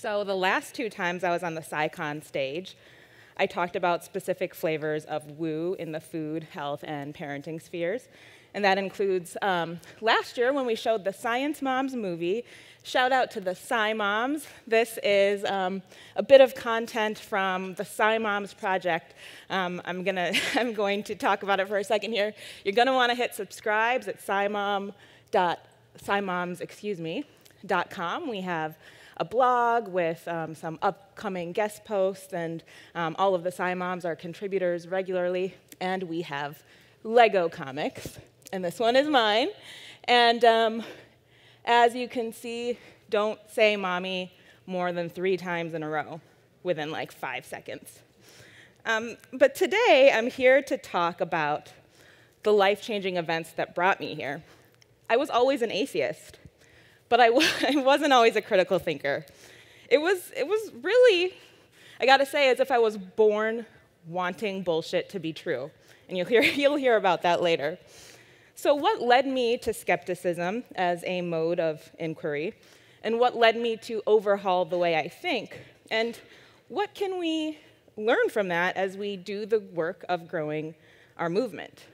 So the last 2 times I was on the CSIcon stage, I talked about specific flavors of woo in the food, health, and parenting spheres. And that includes last year when we showed the Science Moms movie. Shout out to the Sci Moms. This is a bit of content from the Sci Moms project. I'm going to talk about it for a second here. You're going to want to hit subscribes at scimoms.com. We have a blog with some upcoming guest posts, and all of the Sci Moms are contributors regularly. And we have Lego comics, and this one is mine. And as you can see, don't say mommy more than 3 times in a row within like 5 seconds. But today, I'm here to talk about the life-changing events that brought me here. I was always an atheist, but I wasn't always a critical thinker. It was really, I gotta say, as if I was born wanting bullshit to be true. And you'll hear about that later. So what led me to skepticism as a mode of inquiry? And what led me to overhaul the way I think? And what can we learn from that as we do the work of growing our movement?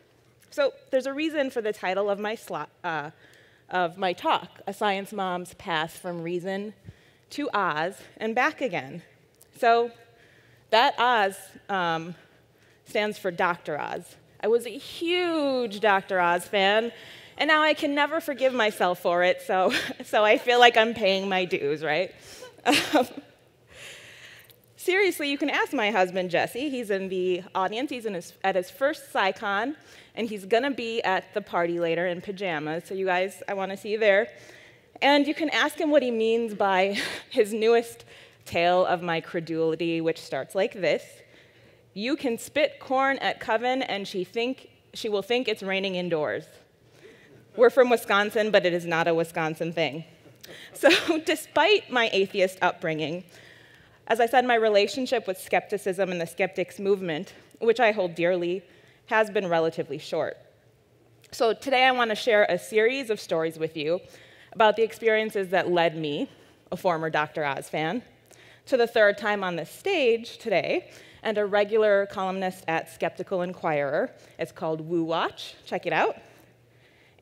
So there's a reason for the title of my talk, A Science Mom's Path from Reason to Oz and Back Again. So that Oz stands for Dr. Oz. I was a huge Dr. Oz fan, and now I can never forgive myself for it, so I feel like I'm paying my dues, right? Seriously, you can ask my husband, Jesse. He's in the audience. He's at his first CSIcon, and he's going to be at the party later in pajamas. So you guys, I want to see you there. And you can ask him what he means by his newest tale of my credulity, which starts like this. You can spit corn at Kavin, and she will think it's raining indoors. We're from Wisconsin, but it is not a Wisconsin thing. So despite my atheist upbringing, as I said, my relationship with skepticism and the skeptics movement, which I hold dearly, has been relatively short. So today I want to share a series of stories with you about the experiences that led me, a former Dr. Oz fan, to the 3rd time on this stage today, and a regular columnist at Skeptical Inquirer. It's called Woo Watch. Check it out.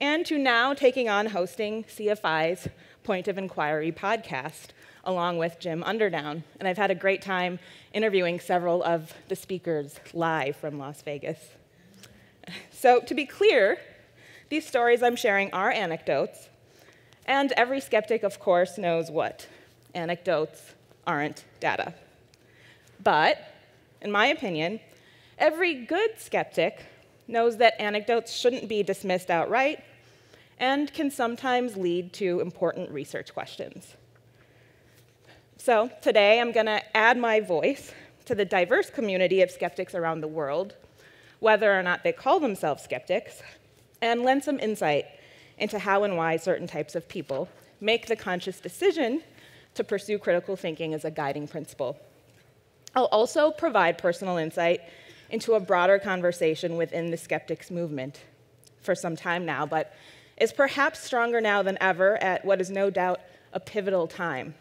And to now taking on hosting CFI's Point of Inquiry podcast, along with Jim Underdown. And I've had a great time interviewing several of the speakers live from Las Vegas. So to be clear, these stories I'm sharing are anecdotes, and every skeptic, of course, knows what anecdotes aren't data. But in my opinion, every good skeptic knows that anecdotes shouldn't be dismissed outright and can sometimes lead to important research questions. So today, I'm going to add my voice to the diverse community of skeptics around the world, whether or not they call themselves skeptics, and lend some insight into how and why certain types of people make the conscious decision to pursue critical thinking as a guiding principle. I'll also provide personal insight into a broader conversation within the skeptics movement for some time now, but is perhaps stronger now than ever at what is no doubt a pivotal time.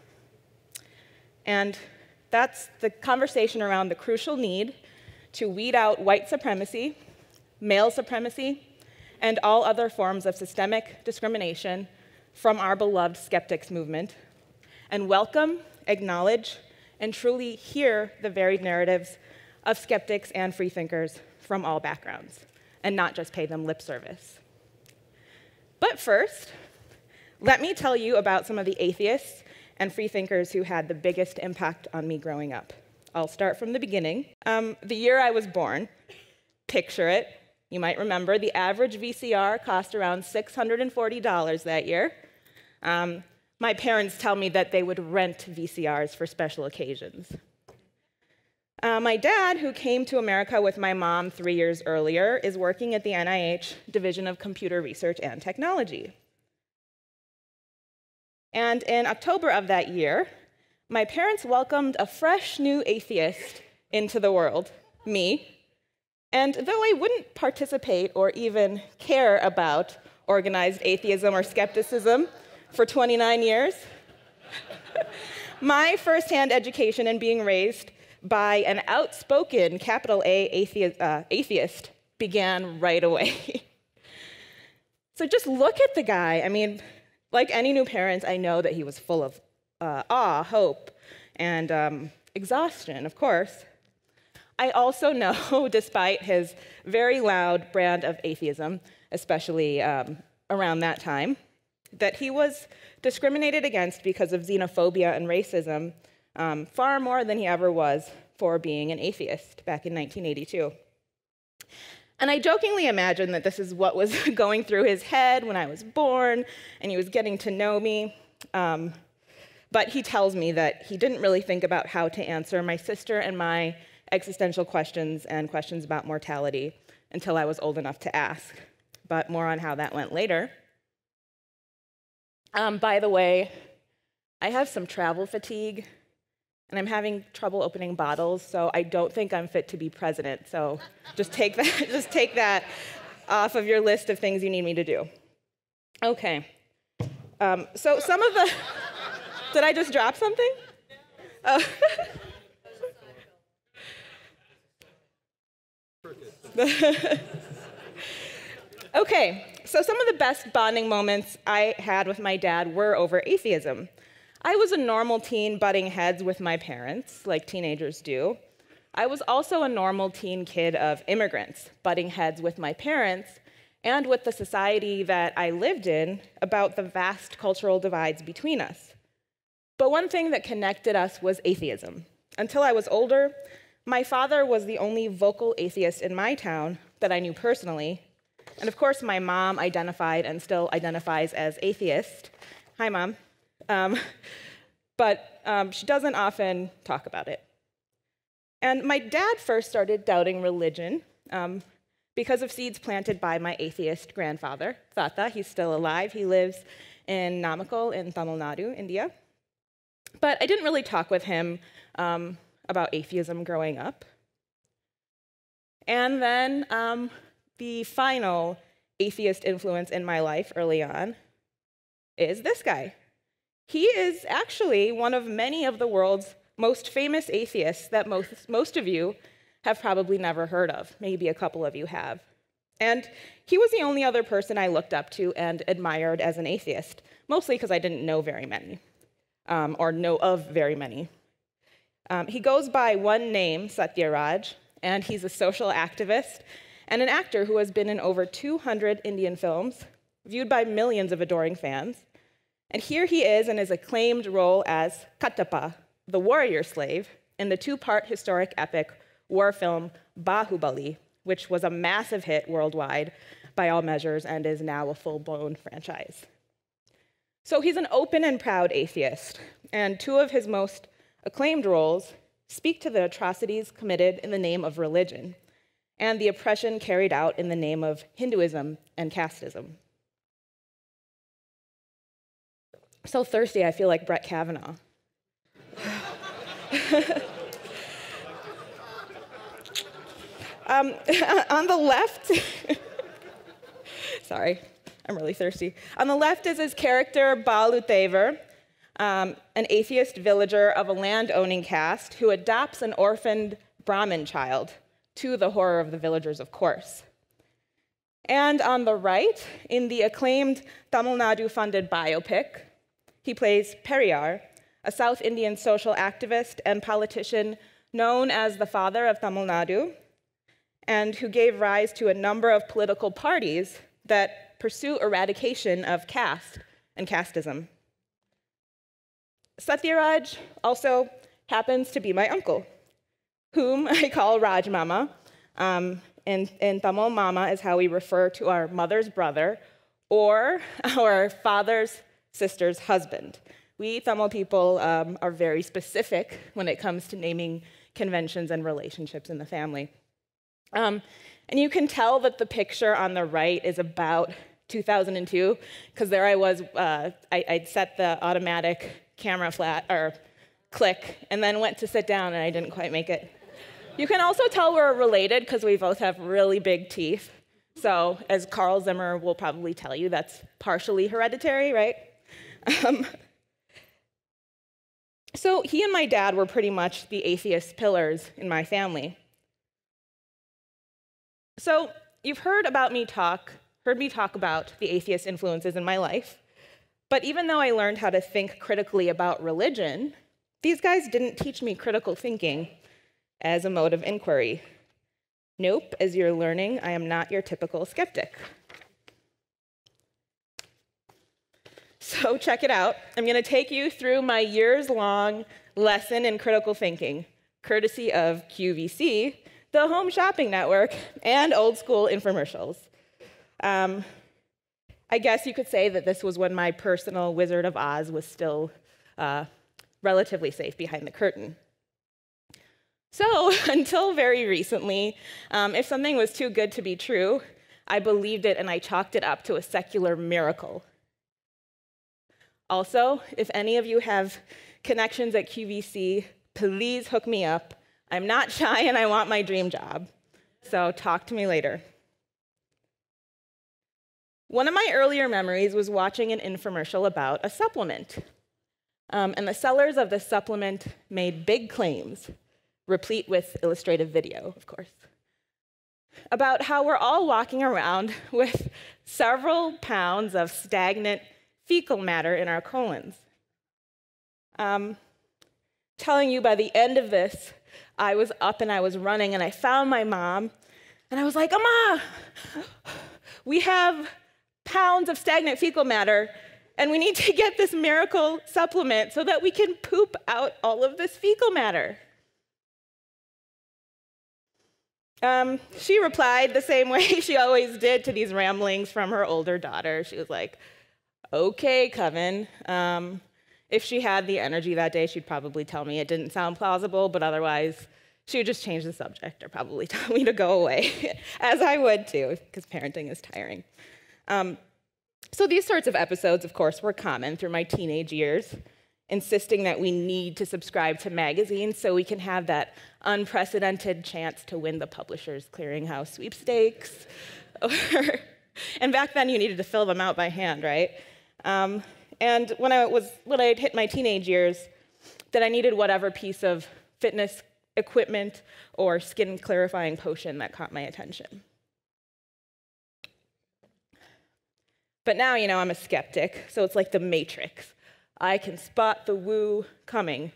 And that's the conversation around the crucial need to weed out white supremacy, male supremacy, and all other forms of systemic discrimination from our beloved skeptics movement, and welcome, acknowledge, and truly hear the varied narratives of skeptics and freethinkers from all backgrounds, and not just pay them lip service. But first, let me tell you about some of the atheists and freethinkers who had the biggest impact on me growing up. I'll start from the beginning. The year I was born, picture it. You might remember the average VCR cost around $640 that year. My parents tell me that they would rent VCRs for special occasions. My dad, who came to America with my mom 3 years earlier, is working at the NIH Division of Computer Research and Technology. And in October of that year, my parents welcomed a fresh new atheist into the world, me. And though I wouldn't participate or even care about organized atheism or skepticism for 29 years, My firsthand education in being raised by an outspoken, capital A, atheist began right away. So just look at the guy. I mean, like any new parents, I know that he was full of awe, hope, and exhaustion, of course. I also know, despite his very loud brand of atheism, especially around that time, that he was discriminated against because of xenophobia and racism far more than he ever was for being an atheist back in 1982. And I jokingly imagine that this is what was going through his head when I was born and he was getting to know me. But he tells me that he didn't really think about how to answer my sister and my existential questions and questions about mortality until I was old enough to ask. But more on how that went later. By the way, I have some travel fatigue, and I'm having trouble opening bottles, so I don't think I'm fit to be president. So just take that off of your list of things you need me to do. Okay. So some of the... Did I just drop something? Oh. Okay, so some of the best bonding moments I had with my dad were over atheism. I was a normal teen butting heads with my parents, like teenagers do. I was also a normal teen kid of immigrants, butting heads with my parents and with the society that I lived in about the vast cultural divides between us. But one thing that connected us was atheism. Until I was older, my father was the only vocal atheist in my town that I knew personally. And of course, my mom identified and still identifies as atheist. Hi, Mom. But she doesn't often talk about it. And my dad first started doubting religion because of seeds planted by my atheist grandfather, Tata. He's still alive. He lives in Namakkal in Tamil Nadu, India. But I didn't really talk with him about atheism growing up. And then the final atheist influence in my life early on is this guy. He is actually one of many of the world's most famous atheists that most of you have probably never heard of. Maybe a couple of you have. And he was the only other person I looked up to and admired as an atheist, mostly because I didn't know very many, or know of very many. He goes by one name, Satyaraj, and he's a social activist and an actor who has been in over 200 Indian films, viewed by millions of adoring fans. And here he is in his acclaimed role as Kattappa, the warrior slave, in the two-part historic epic war film Bahubali, which was a massive hit worldwide by all measures and is now a full-blown franchise. So he's an open and proud atheist, and two of his most acclaimed roles speak to the atrocities committed in the name of religion and the oppression carried out in the name of Hinduism and casteism. So thirsty, I feel like Brett Kavanaugh. On the left, sorry, I'm really thirsty. On the left is his character, Balu Thevar, an atheist villager of a land-owning caste who adopts an orphaned Brahmin child, to the horror of the villagers, of course. And on the right, in the acclaimed Tamil Nadu-funded biopic, he plays Periyar, a South Indian social activist and politician known as the father of Tamil Nadu, and who gave rise to a number of political parties that pursue eradication of caste and casteism. Satyaraj also happens to be my uncle, whom I call Raj Mama. In Tamil, Mama is how we refer to our mother's brother or our father's sister's husband. We Tamil people are very specific when it comes to naming conventions and relationships in the family. And you can tell that the picture on the right is about 2002, because there I was, I'd set the automatic camera flat, or click, and then went to sit down, and I didn't quite make it. You can also tell we're related, because we both have really big teeth. So, as Carl Zimmer will probably tell you, that's partially hereditary, right? So he and my dad were pretty much the atheist pillars in my family. So you've heard me talk about the atheist influences in my life. But even though I learned how to think critically about religion, these guys didn't teach me critical thinking as a mode of inquiry. Nope, as you're learning, I am not your typical skeptic. So check it out. I'm going to take you through my years-long lesson in critical thinking, courtesy of QVC, the Home Shopping Network, and old school infomercials. I guess you could say that this was when my personal Wizard of Oz was still relatively safe behind the curtain. So until very recently, if something was too good to be true, I believed it and I chalked it up to a secular miracle. Also, if any of you have connections at QVC, please hook me up. I'm not shy and I want my dream job. So talk to me later. One of my earlier memories was watching an infomercial about a supplement. And the sellers of the supplement made big claims, replete with illustrative video, of course, about how we're all walking around with several pounds of stagnant fecal matter in our colons. Telling you by the end of this, I was up and I was running and I found my mom and I was like, "Amma, we have pounds of stagnant fecal matter and we need to get this miracle supplement so that we can poop out all of this fecal matter." She replied the same way she always did to these ramblings from her older daughter. She was like, "Okay, Kavin." If she had the energy that day, she'd probably tell me it didn't sound plausible, but otherwise, she would just change the subject or probably tell me to go away, as I would too, because parenting is tiring. So these sorts of episodes, of course, were common through my teenage years, insisting that we need to subscribe to magazines so we can have that unprecedented chance to win the Publishers Clearinghouse sweepstakes. And back then, you needed to fill them out by hand, right? And when I'd hit my teenage years, that I needed whatever piece of fitness equipment or skin clarifying potion that caught my attention. But now, I'm a skeptic, so it's like the Matrix. I can spot the woo coming.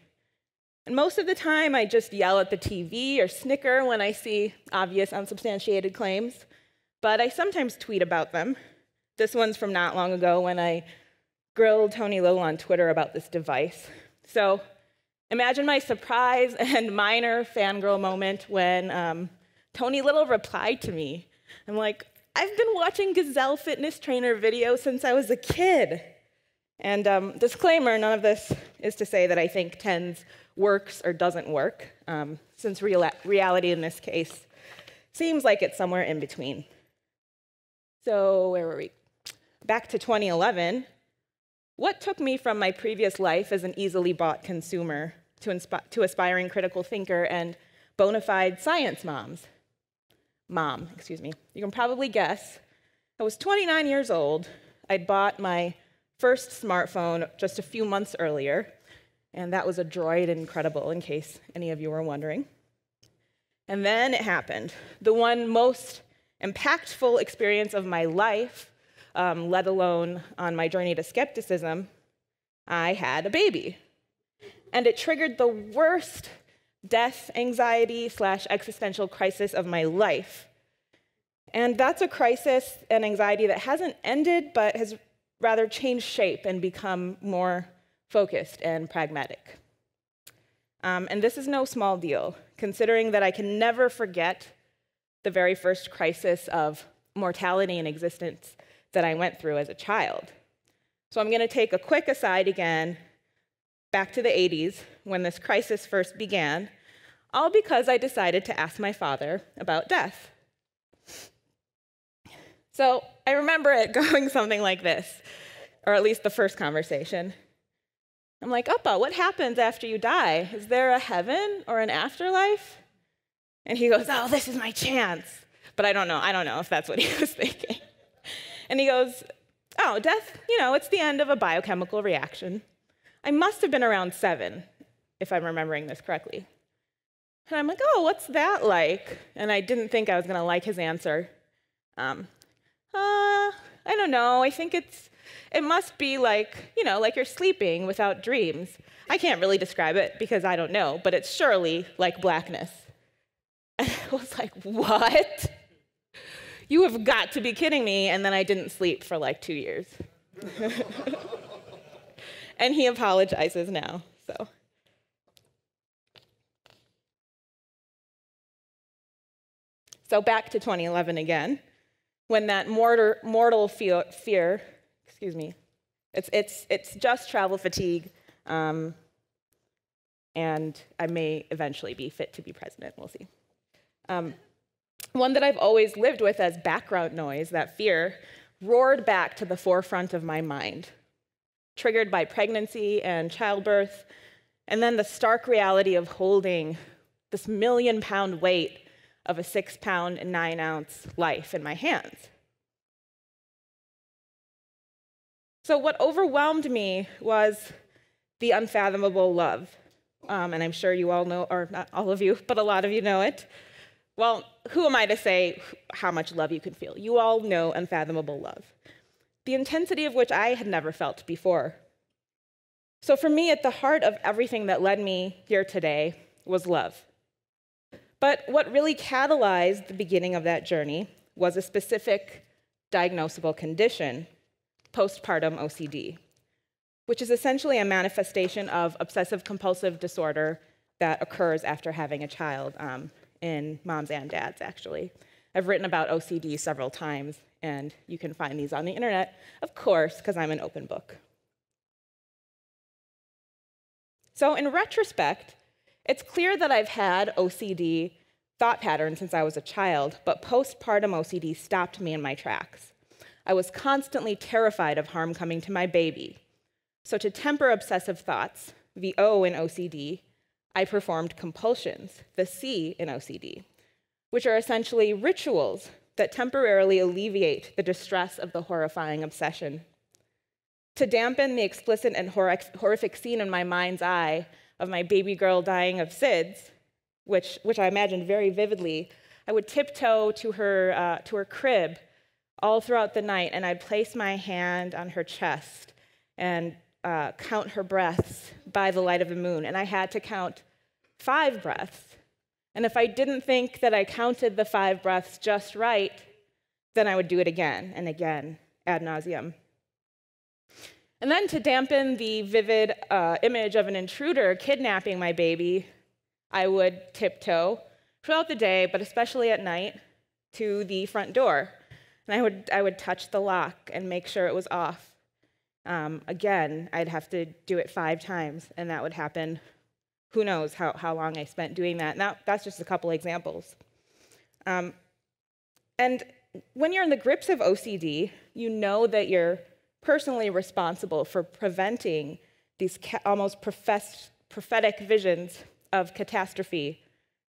And most of the time, I just yell at the TV or snicker when I see obvious unsubstantiated claims. But I sometimes tweet about them. This one's from not long ago when I grilled Tony Little on Twitter about this device. So imagine my surprise and minor fangirl moment when Tony Little replied to me. I'm like, "I've been watching Gazelle fitness trainer videos since I was a kid." And disclaimer, none of this is to say that I think TENS works or doesn't work, since reality in this case seems like it's somewhere in between. So where were we? Back to 2011. What took me from my previous life as an easily bought consumer to aspiring critical thinker and bona fide science mom? You can probably guess. I was 29 years old. I'd bought my first smartphone just a few months earlier, and that was a Droid Incredible, in case any of you were wondering. And then it happened. The one most impactful experience of my life, let alone on my journey to skepticism, I had a baby. And it triggered the worst death anxiety / existential crisis of my life. And that's a crisis and anxiety that hasn't ended, but has rather changed shape and become more focused and pragmatic. And this is no small deal, considering that I can never forget the very first crisis of mortality and existence that I went through as a child. So I'm going to take a quick aside again, back to the 80s, when this crisis first began, all because I decided to ask my father about death. So I remember it going something like this, or at least the first conversation. I'm like, "Appa, what happens after you die? Is there a heaven or an afterlife?" And he goes, "Oh, this is my chance." But I don't know if that's what he was thinking. And he goes, "Oh, death, it's the end of a biochemical reaction." I must have been around 7. if I'm remembering this correctly. And I'm like, oh, what's that like? And I didn't think I was going to like his answer. I don't know. I think it must be like, like you're sleeping without dreams. I can't really describe it because I don't know, but it's surely like blackness. And I was like, what? You have got to be kidding me. And then I didn't sleep for like 2 years. And he apologizes now, so. So back to 2011 again, when that mortal fear, excuse me, it's just travel fatigue, and I may eventually be fit to be president, we'll see. One that I've always lived with as background noise, that fear, roared back to the forefront of my mind, triggered by pregnancy and childbirth, and then the stark reality of holding this 1 million-pound weight of a 6-pound and 9-ounce life in my hands. So what overwhelmed me was the unfathomable love. And I'm sure you all know, or not all of you, but a lot of you know it. Well, who am I to say how much love you can feel? You all know unfathomable love, the intensity of which I had never felt before. So for me, at the heart of everything that led me here today was love. But what really catalyzed the beginning of that journey was a specific diagnosable condition, postpartum OCD, which is essentially a manifestation of obsessive-compulsive disorder that occurs after having a child in moms and dads, actually. I've written about OCD several times, and you can find these on the internet, of course, because I'm an open book. So in retrospect, it's clear that I've had OCD thought patterns since I was a child, but postpartum OCD stopped me in my tracks. I was constantly terrified of harm coming to my baby. So to temper obsessive thoughts, the O in OCD, I performed compulsions, the C in OCD, which are essentially rituals that temporarily alleviate the distress of the horrifying obsession. To dampen the explicit and horrific scene in my mind's eye of my baby girl dying of SIDS, which I imagined very vividly, I would tiptoe to her crib all throughout the night, and I'd place my hand on her chest and count her breaths by the light of the moon. And I had to count 5 breaths. And if I didn't think that I counted the 5 breaths just right, then I would do it again and again, ad nauseum. And then to dampen the vivid image of an intruder kidnapping my baby, I would tiptoe throughout the day, but especially at night, to the front door. And I would touch the lock and make sure it was off. Again, I'd have to do it 5 times, and that would happen. Who knows how long I spent doing that. Now, that's just a couple examples. And when you're in the grips of OCD, you know that you're personally responsible for preventing these almost prophetic visions of catastrophe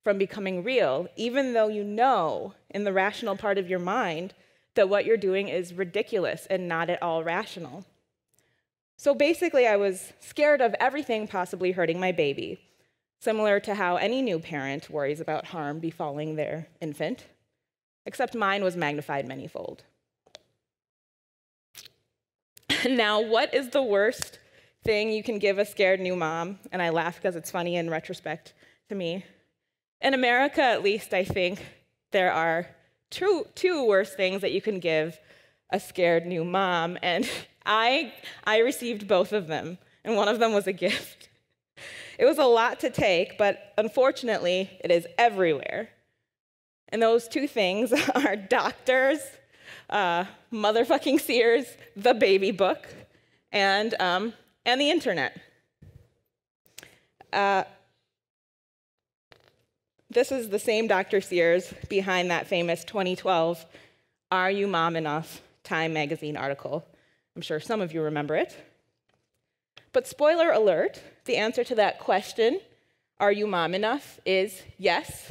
from becoming real, even though you know in the rational part of your mind that what you're doing is ridiculous and not at all rational. So basically, I was scared of everything possibly hurting my baby, similar to how any new parent worries about harm befalling their infant, except mine was magnified manyfold. Now, what is the worst thing you can give a scared new mom? And I laugh because it's funny in retrospect to me. In America, at least, I think there are two worse things that you can give a scared new mom, and I received both of them, and one of them was a gift. It was a lot to take, but unfortunately, it is everywhere. And those 2 things are doctors, motherfucking Sears, the baby book, and the internet. This is the same Dr. Sears behind that famous 2012 "Are You Mom Enough?" Time magazine article. I'm sure some of you remember it. But spoiler alert, the answer to that question, are you mom enough, is yes.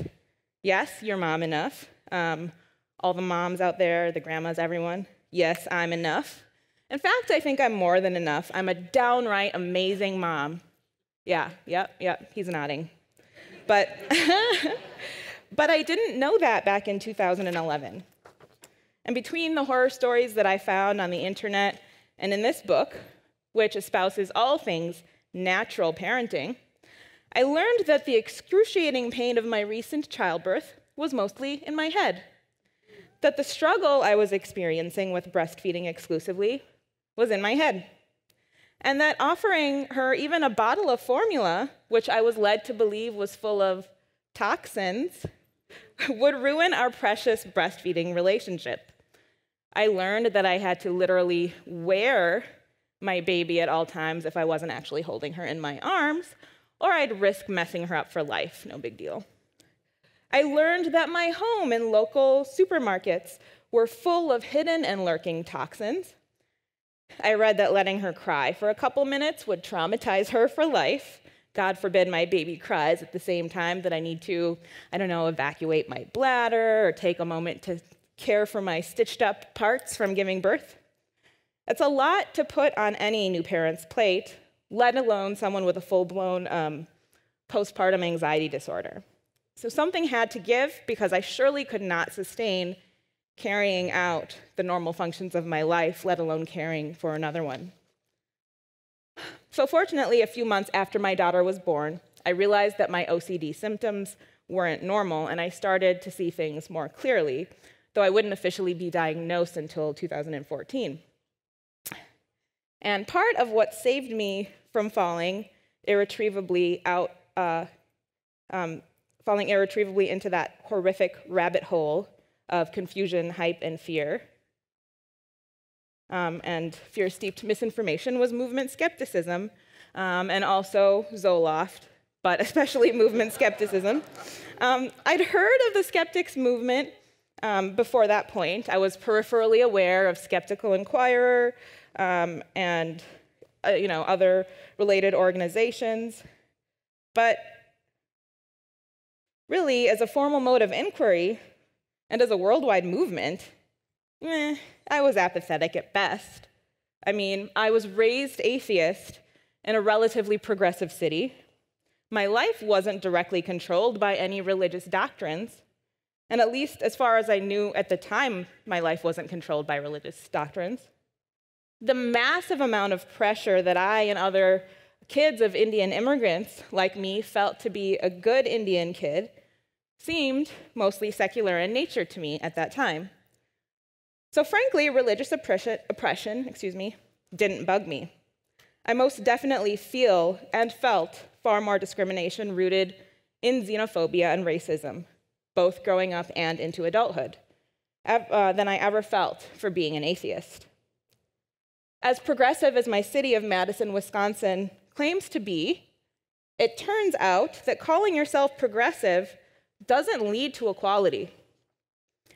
Yes, you're mom enough. All the moms out there, the grandmas, everyone, yes, I'm enough. In fact, I think I'm more than enough. I'm a downright amazing mom. Yeah, yep, he's nodding. But, but I didn't know that back in 2011. And between the horror stories that I found on the internet and in this book, which espouses all things natural parenting, I learned that the excruciating pain of my recent childbirth was mostly in my head. That the struggle I was experiencing with breastfeeding exclusively was in my head. And that offering her even a bottle of formula, which I was led to believe was full of toxins, would ruin our precious breastfeeding relationship. I learned that I had to literally wear my baby at all times if I wasn't actually holding her in my arms, or I'd risk messing her up for life, no big deal. I learned that my home and local supermarkets were full of hidden and lurking toxins. I read that letting her cry for a couple minutes would traumatize her for life. God forbid my baby cries at the same time that I need to, evacuate my bladder or take a moment to care for my stitched up parts from giving birth. It's a lot to put on any new parent's plate, let alone someone with a full-blown postpartum anxiety disorder. So something had to give because I surely could not sustain carrying out the normal functions of my life, let alone caring for another one. So fortunately, a few months after my daughter was born, I realized that my OCD symptoms weren't normal, and I started to see things more clearly, though I wouldn't officially be diagnosed until 2014. And part of what saved me from falling irretrievably into that horrific rabbit hole of confusion, hype, and fear, and fear-steeped misinformation was movement skepticism, and also Zoloft, but especially movement skepticism. I'd heard of the skeptics movement before that point. I was peripherally aware of Skeptical Inquirer and other related organizations, but really, as a formal mode of inquiry and as a worldwide movement, I was apathetic at best. I mean, I was raised atheist in a relatively progressive city. My life wasn't directly controlled by any religious doctrines, and at least as far as I knew at the time, my life wasn't controlled by religious doctrines. The massive amount of pressure that I and other kids of Indian immigrants like me felt to be a good Indian kid seemed mostly secular in nature to me at that time. So frankly, religious oppression, didn't bug me. I most definitely feel and felt far more discrimination rooted in xenophobia and racism, both growing up and into adulthood, than I ever felt for being an atheist. As progressive as my city of Madison, Wisconsin claims to be, it turns out that calling yourself progressive doesn't lead to equality.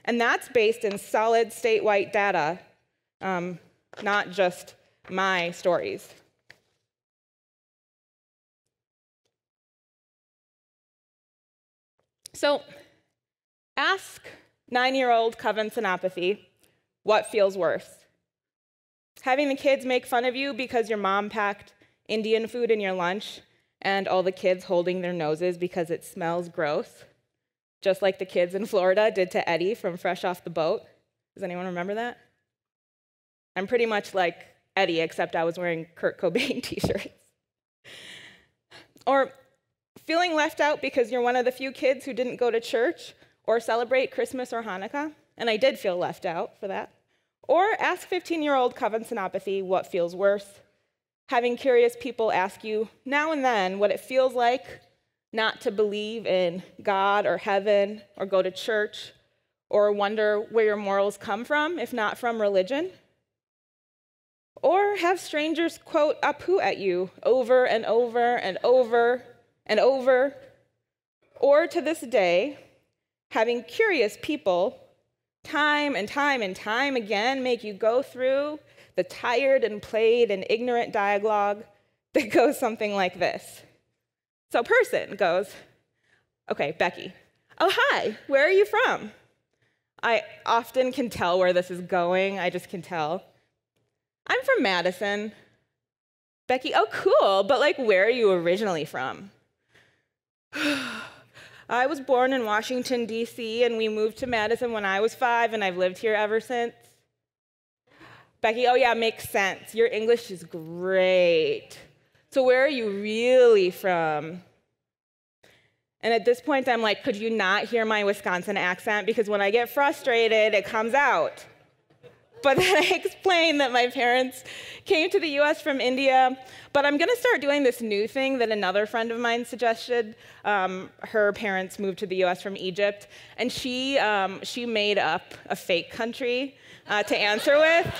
And that's based in solid statewide data, not just my stories. So ask 9-year-old Kavin Senapathy what feels worse. Having the kids make fun of you because your mom packed Indian food in your lunch and all the kids holding their noses because it smells gross, just like the kids in Florida did to Eddie from Fresh Off the Boat. Does anyone remember that? I'm pretty much like Eddie, except I was wearing Kurt Cobain t-shirts. Or feeling left out because you're one of the few kids who didn't go to church or celebrate Christmas or Hanukkah, and I did feel left out for that. Or ask 15-year-old Kavin Senapathy what feels worse, having curious people ask you now and then what it feels like not to believe in God or heaven or go to church or wonder where your morals come from, if not from religion. Or have strangers quote Apu at you over and over and over and over. Or to this day, having curious people time and time and time again make you go through the tired and played and ignorant dialogue that goes something like this. So person goes, okay, Becky, oh, hi, where are you from? I often can tell where this is going. I just can tell. I'm from Madison. Becky, oh, cool, but like, where are you originally from? I was born in Washington, D.C., and we moved to Madison when I was 5, and I've lived here ever since. Becky, oh yeah, makes sense. Your English is great. So where are you really from? And at this point, I'm like, could you not hear my Wisconsin accent? Because when I get frustrated, it comes out. But then I explained that my parents came to the US from India, but I'm gonna start doing this new thing that another friend of mine suggested. Her parents moved to the US from Egypt, and she made up a fake country to answer with.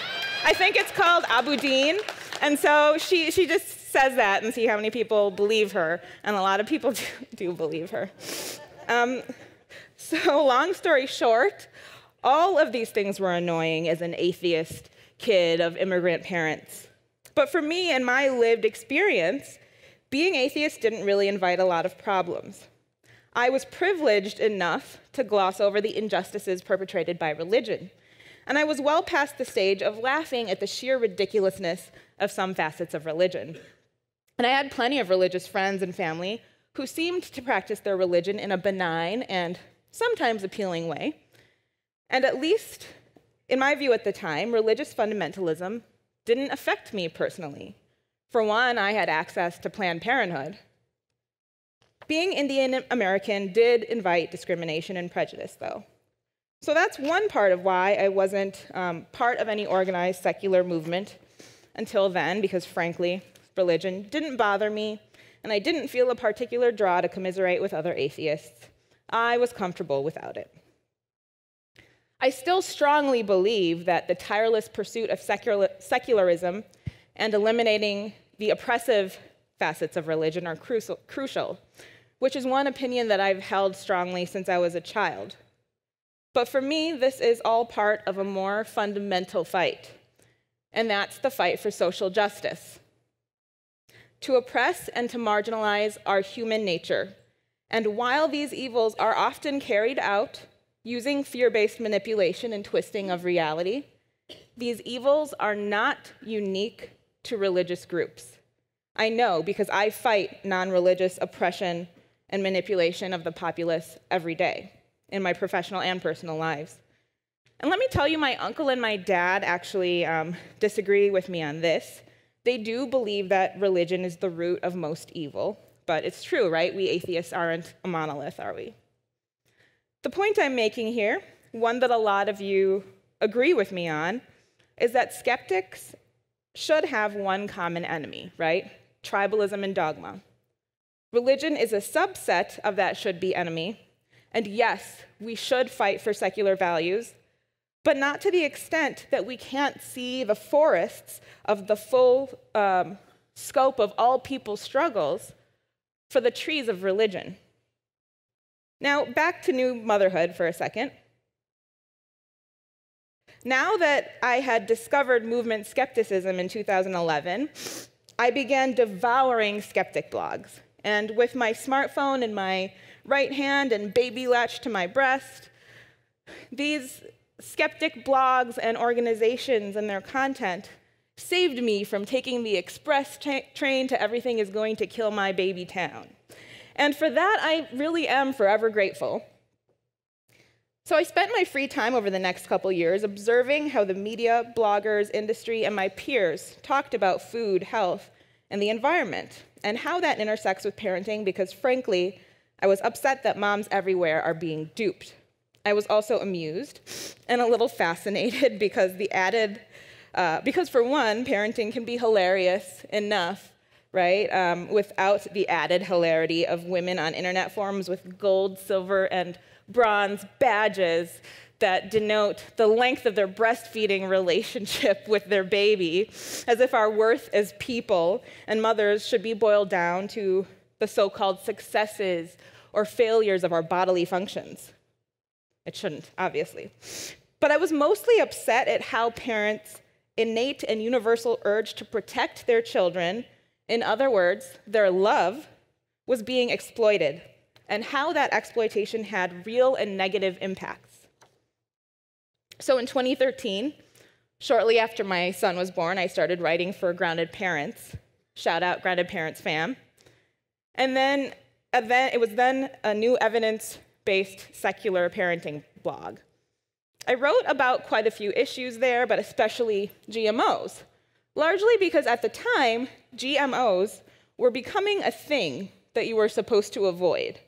I think it's called Abudin, and so she just says that and see how many people believe her, and a lot of people do believe her. So long story short, all of these things were annoying as an atheist kid of immigrant parents. But for me and my lived experience, being atheist didn't really invite a lot of problems. I was privileged enough to gloss over the injustices perpetrated by religion. And I was well past the stage of laughing at the sheer ridiculousness of some facets of religion. And I had plenty of religious friends and family who seemed to practice their religion in a benign and sometimes appealing way. And at least, in my view at the time, religious fundamentalism didn't affect me personally. For one, I had access to Planned Parenthood. Being Indian American did invite discrimination and prejudice, though. So that's one part of why I wasn't part of any organized secular movement until then, because frankly, religion didn't bother me, and I didn't feel a particular draw to commiserate with other atheists. I was comfortable without it. I still strongly believe that the tireless pursuit of secularism and eliminating the oppressive facets of religion are crucial, which is one opinion that I've held strongly since I was a child. But for me, this is all part of a more fundamental fight, and that's the fight for social justice. To oppress and to marginalize are human nature, and while these evils are often carried out using fear-based manipulation and twisting of reality, these evils are not unique to religious groups. I know because I fight non-religious oppression and manipulation of the populace every day in my professional and personal lives. And let me tell you, my uncle and my dad actually disagree with me on this. They do believe that religion is the root of most evil, but it's true, right? We atheists aren't a monolith, are we? The point I'm making here, one that a lot of you agree with me on, is that skeptics should have one common enemy, right? Tribalism and dogma. Religion is a subset of that should-be enemy, and yes, we should fight for secular values, but not to the extent that we can't see the forests of the full scope of all people's struggles for the trees of religion. Now, back to new motherhood for a second. Now that I had discovered movement skepticism in 2011, I began devouring skeptic blogs. And with my smartphone in my right hand and baby latched to my breast, these skeptic blogs and organizations and their content saved me from taking the express train to everything is going to kill my baby town. And for that, I really am forever grateful. So I spent my free time over the next couple years observing how the media, bloggers, industry, and my peers talked about food, health, and the environment, and how that intersects with parenting, because frankly, I was upset that moms everywhere are being duped. I was also amused and a little fascinated because for one, parenting can be hilarious enough, right? Without the added hilarity of women on internet forums with gold, silver, and bronze badges that denote the length of their breastfeeding relationship with their baby, as if our worth as people and mothers should be boiled down to the so-called successes or failures of our bodily functions. It shouldn't, obviously. But I was mostly upset at how parents' innate and universal urge to protect their children, in other words, their love, was being exploited, and how that exploitation had real and negative impacts. So in 2013, shortly after my son was born, I started writing for Grounded Parents. Shout out Grounded Parents fam. And then it was then a new evidence-based secular parenting blog. I wrote about quite a few issues there, but especially GMOs, largely because at the time, GMOs were becoming a thing that you were supposed to avoid,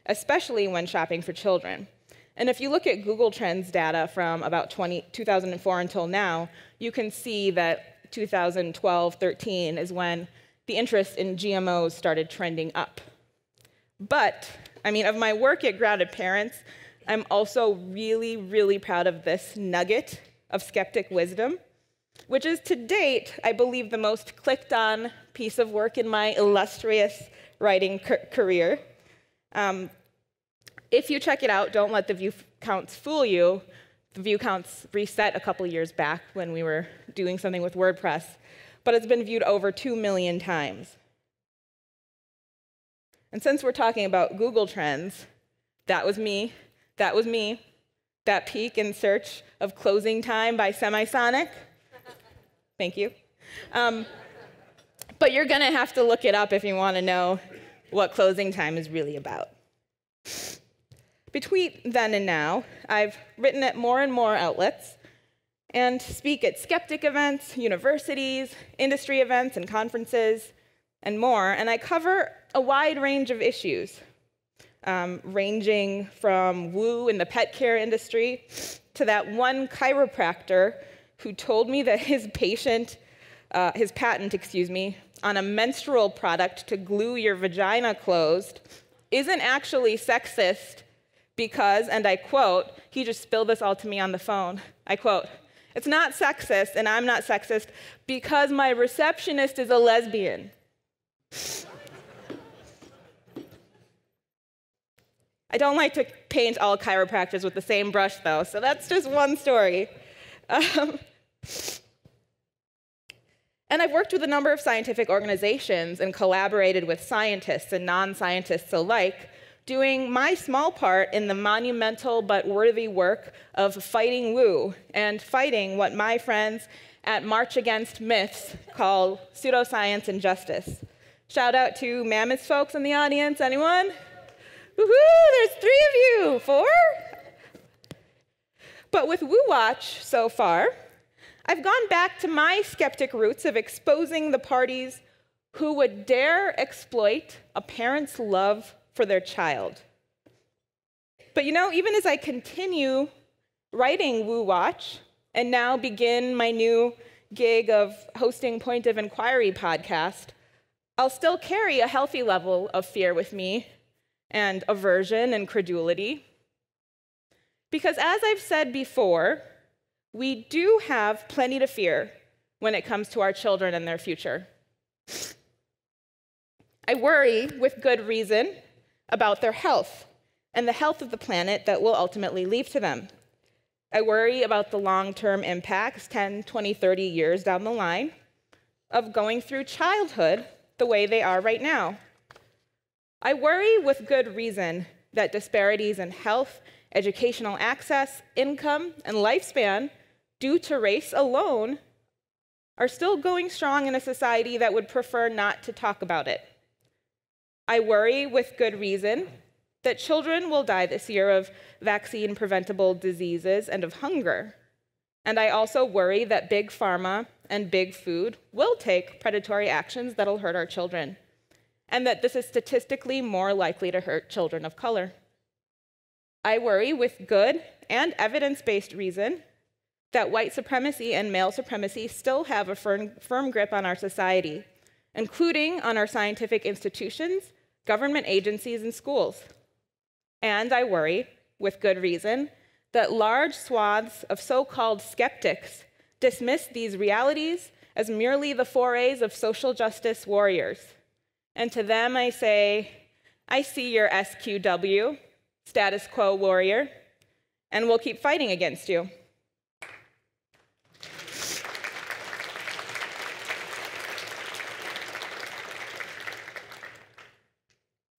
especially when shopping for children. And if you look at Google Trends data from about 2004 until now, you can see that 2012-13 is when the interest in GMOs started trending up. But, of my work at Grounded Parents, I'm also really, really proud of this nugget of skeptic wisdom, which is to date, I believe, the most clicked on piece of work in my illustrious writing career. If you check it out, don't let the view counts fool you. The view counts reset a couple years back when we were doing something with WordPress, but it's been viewed over 2 million times. And since we're talking about Google Trends, that was me, that peak in search of Closing Time by Semisonic. Thank you. But you're going to have to look it up if you want to know what Closing Time is really about. Between then and now, I've written at more and more outlets and speak at skeptic events, universities, industry events, and conferences, and more. And I cover a wide range of issues, ranging from woo in the pet care industry to that one chiropractor who told me that his patent, on a menstrual product to glue your vagina closed isn't actually sexist because, and I quote, he just spilled this all to me on the phone, I quote, "It's not sexist, and I'm not sexist, because my receptionist is a lesbian." I don't like to paint all chiropractors with the same brush, though, so that's just one story. And I've worked with a number of scientific organizations and collaborated with scientists and non-scientists alike, doing my small part in the monumental but worthy work of fighting woo and fighting what my friends at March Against Myths call pseudoscience and justice. Shout out to Mammoths folks in the audience, anyone? Woohoo, there's 3 of you, 4? But with Woo Watch so far, I've gone back to my skeptic roots of exposing the parties who would dare exploit a parent's love for their child. But even as I continue writing Woo Watch and now begin my new gig of hosting Point of Inquiry podcast, I'll still carry a healthy level of fear with me and aversion and credulity. Because as I've said before, we do have plenty to fear when it comes to our children and their future. I worry, with good reason, about their health and the health of the planet that we'll ultimately leave to them. I worry about the long-term impacts, 10, 20, 30 years down the line, of going through childhood the way they are right now. I worry, with good reason, that disparities in health, educational access, income, and lifespan due to race alone are still going strong in a society that would prefer not to talk about it. I worry, with good reason, that children will die this year of vaccine-preventable diseases and of hunger. And I also worry that big pharma and big food will take predatory actions that'll hurt our children, and that this is statistically more likely to hurt children of color. I worry, with good and evidence-based reason, that white supremacy and male supremacy still have a firm grip on our society, including on our scientific institutions, government agencies, and schools. And I worry, with good reason, that large swaths of so-called skeptics dismiss these realities as merely the forays of social justice warriors. And to them I say, I see your SQW, status quo warrior, and we'll keep fighting against you.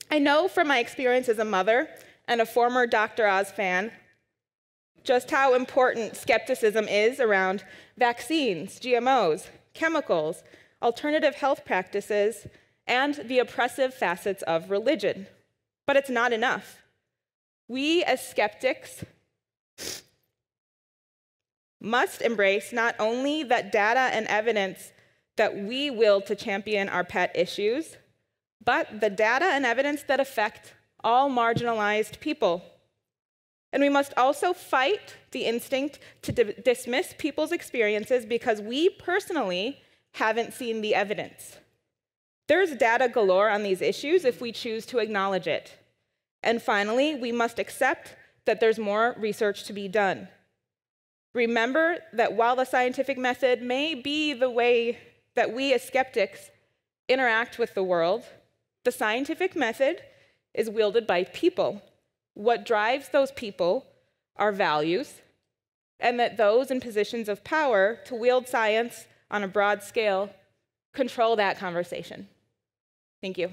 I know from my experience as a mother and a former Dr. Oz fan just how important skepticism is around vaccines, GMOs, chemicals, alternative health practices, and the oppressive facets of religion. But it's not enough. We, as skeptics, must embrace not only that data and evidence that we will to champion our pet issues, but the data and evidence that affect all marginalized people. And we must also fight the instinct to dismiss people's experiences because we personally haven't seen the evidence. There's data galore on these issues if we choose to acknowledge it. And finally, we must accept that there's more research to be done. Remember that while the scientific method may be the way that we as skeptics interact with the world, the scientific method is wielded by people. What drives those people are values, and that those in positions of power to wield science on a broad scale control that conversation. Thank you.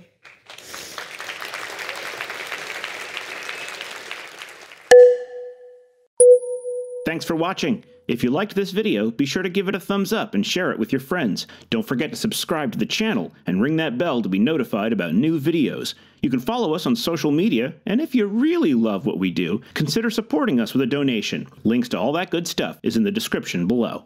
Thanks for watching. If you liked this video, be sure to give it a thumbs up and share it with your friends. Don't forget to subscribe to the channel and ring that bell to be notified about new videos. You can follow us on social media, and if you really love what we do, consider supporting us with a donation. Links to all that good stuff is in the description below.